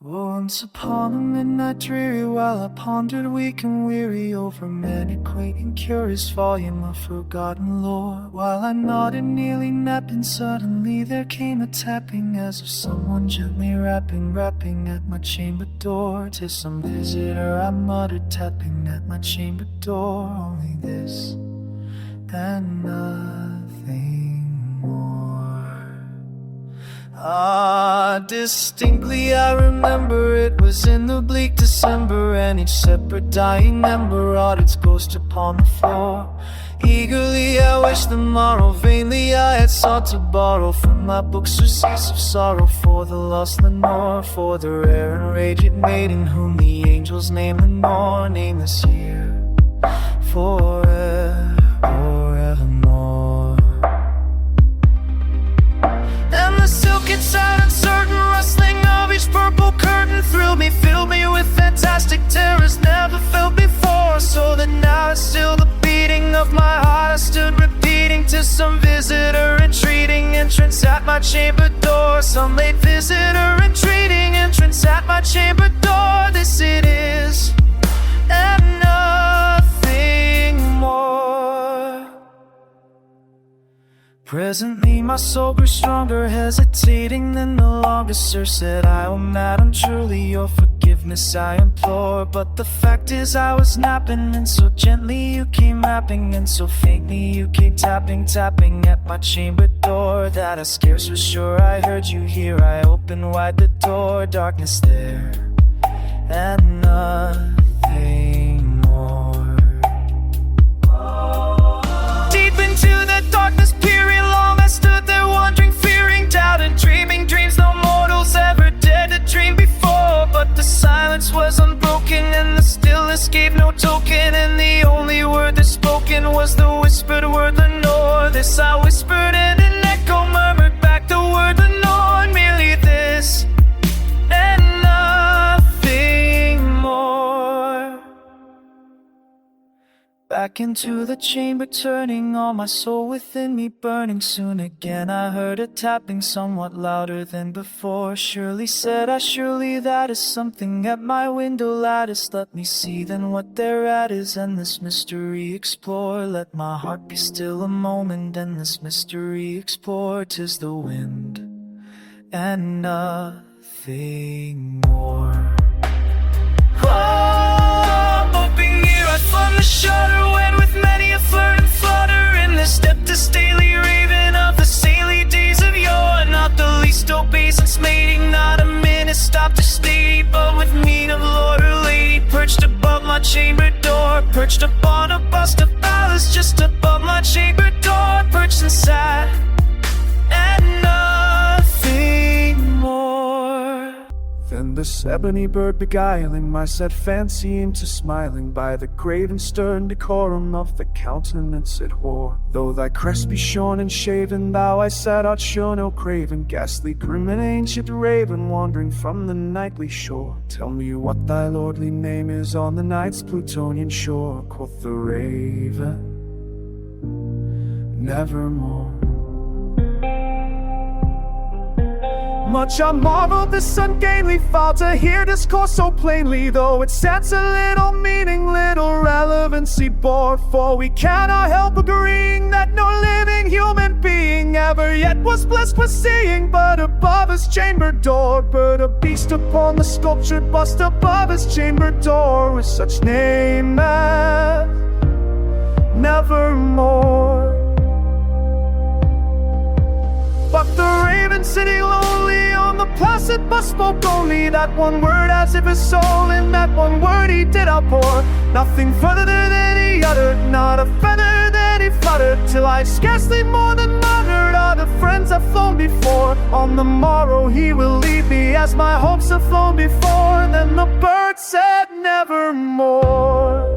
Once upon a midnight dreary, while I pondered weak and weary over many quaint and curious volume of forgotten lore, while I nodded nearly napping, suddenly there came a tapping, as of someone gently rapping at my chamber door. 'Tis some visitor, I muttered, tapping at my chamber door. Only this and nothing more. Distinctly I remember it was in the bleak December, and each separate dying ember wrought its ghost upon the floor. Eagerly I wished the morrow, vainly I had sought to borrow from my books receipts of sorrow for the lost Lenore, for the rare and raged maiden whom the angels name Lenore, name this year forevermore. And the silken sound, uncertain rustling of each purple curtain thrilled me, filled me with fantastic terrors never felt before. So that now it's still the beating of my heart I stood repeating to some visitor entreating entrance at my chamber door. Some late visitor entreating entrance at my chamber door. This it is, and nothing more. Presently my soul grew stronger, hesitating then no longer, sir, said I, oh madam, truly your forgiveness I implore. But the fact is I was napping, and so gently you came rapping, and so faintly you came tapping at my chamber door, that I scarce was sure I heard you here. I opened wide the door, darkness there, and nothing more. Deep into the darkness peering, long I stood there wondering, fearing, doubting, dreaming dreams no mortals ever dared to dream before. But the silence was unbroken, and the stillness gave no token, and the only word that spoken was the whispered word Lenore. This I whispered, and an echo murmured back the word Lenore. Merely this and nothing more. Back into the chamber turning, all my soul within me burning. Soon again I heard a tapping, somewhat louder than before. Surely, said I, surely that is something at my window lattice. Let me see then what thereat is, and this mystery explore. Let my heart be still a moment, and this mystery explore. 'Tis the wind and nothing more. Hoping here I'd flung the shutter, when with many a flirt and flutter in the step to stately raven of the saintly days of yore. Not the least obeisance mating, not a minute stopped to stay, but with mien of lord or lady, perched above my chamber door, perched upon a bust of Alice just above my chamber door, perched and sat, and nothing more. Then this ebony bird beguiling my sad fancy into smiling, by the grave and stern decorum of the countenance it wore. Though thy crest be shorn and shaven, thou, I said, art sure no craven, ghastly grim and ancient raven, wandering from the nightly shore. Tell me what thy lordly name is on the night's Plutonian shore. Quoth the raven, Nevermore. Much I marveled this ungainly fowl to hear discourse so plainly, though its sense a little meaning, little relevancy bore. For we cannot help agreeing that no living human being ever yet was blessed with seeing, but above his chamber door, but a beast upon the sculptured bust above his chamber door, with such name as Nevermore. But the raven sitting lonely on the placid bust spoke only that one word, as if his soul in that one word he did outpour. Nothing further than he uttered, not a feather that he fluttered, till I scarcely more than muttered, ah, the friends have flown before. On the morrow he will leave me, as my hopes have flown before. Then the bird said, Nevermore.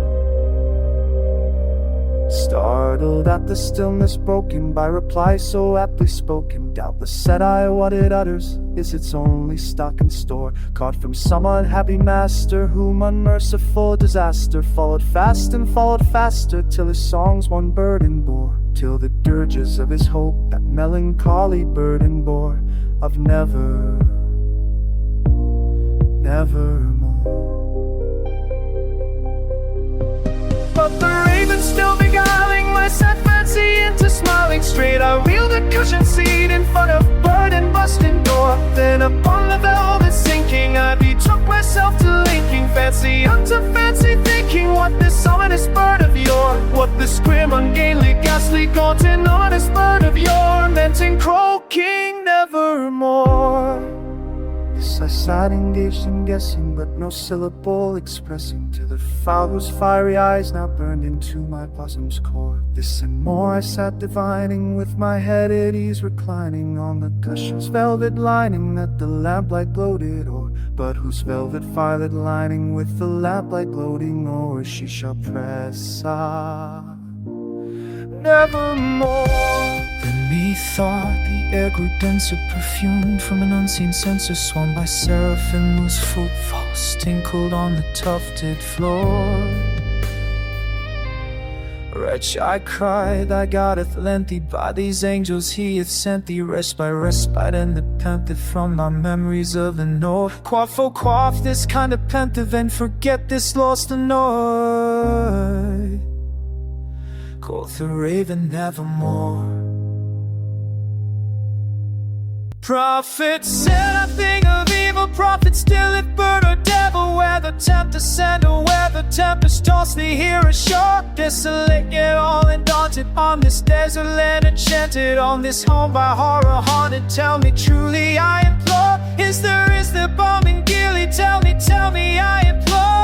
Startled at the stillness broken by reply so aptly spoken, doubtless said I, what it utters is its only stock and store, caught from some unhappy master, whom unmerciful disaster followed fast and followed faster, till his songs one burden bore, till the dirges of his hope that melancholy burden bore, of never nevermore. But the raven still beguiling my sad fancy into smiling straight. I wheeled a cushioned seat in front of bird and busting door. Then upon the velvet sinking, I betook myself to linking fancy unto fancy, thinking what this ominous bird of yore, what this grim, ungainly, ghastly, gaunt, and honest bird of yore meant in croaking nevermore. Yes, I sat engaged in guessing, but no syllable expressing to the fowl whose fiery eyes now burned into my bosom's core. This and more I sat divining, with my head at ease reclining on the cushion's velvet lining that the lamplight gloated o'er, but whose velvet violet lining with the lamplight gloating o'er she shall press nevermore. Then methought the air grew denser, perfumed from an unseen censer, swung by seraphim whose footfalls tinkled on the tufted floor. Wretch, I cried, thy God hath lent thee, by these angels he hath sent thee rest by respite, and nepenthe from my memories of the north. Quaff, oh quaff this kind of pensive, and forget this lost annoy. Quoth the raven, nevermore. Prophet said nothing of evil, prophet still if bird or devil, where the tempest send or where the tempest toss thee here ashore. Desolate yet all undaunted, on this desert land enchanted, on this home by horror haunted. Tell me truly, I implore, is there balm in Gilead? Tell me, I implore.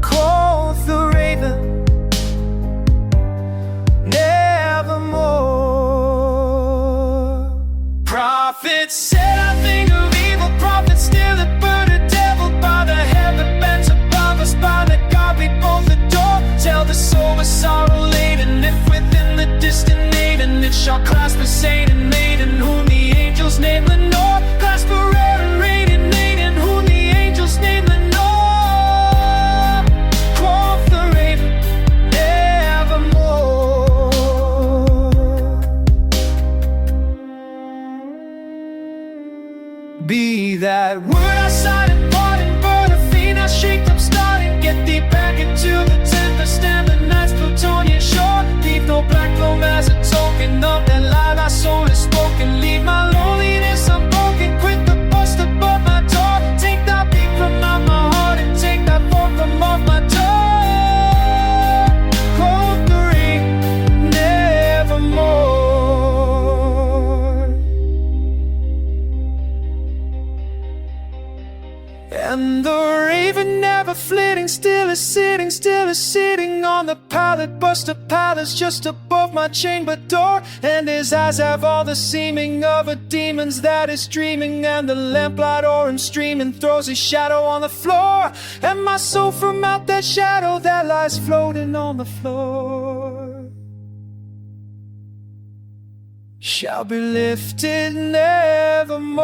Quoth the raven, nevermore. Prophet said nothing of evil, prophet still a bird, a devil, by the heaven bent above us, by the God we both adore. Tell the soul with sorrow laden, if within the distant maiden, it shall clasp a saint and maiden, whom the angels name Lenore. Clasp a rare and radiant maiden, whom the angels name Lenore. Quoth the raven, nevermore. Be that word outside and parting, bird of fiend, I shake them starting. Get thee back into the tempest and the night's Plutonian shore. Leave no black loam as a token of that lie thy soul has spoken. Leave my loneliness unbroken, quit the bust above my door. Take that beat from out my heart and take that fork from off my door. Quoth the raven, nevermore. And the raven never flitting, still is sitting on the pallet, bust a palace just above my chamber door. And his eyes have all the seeming of a demon's that is dreaming, and the lamplight o'er him streaming throws his shadow on the floor. And my soul from out that shadow that lies floating on the floor shall be lifted nevermore.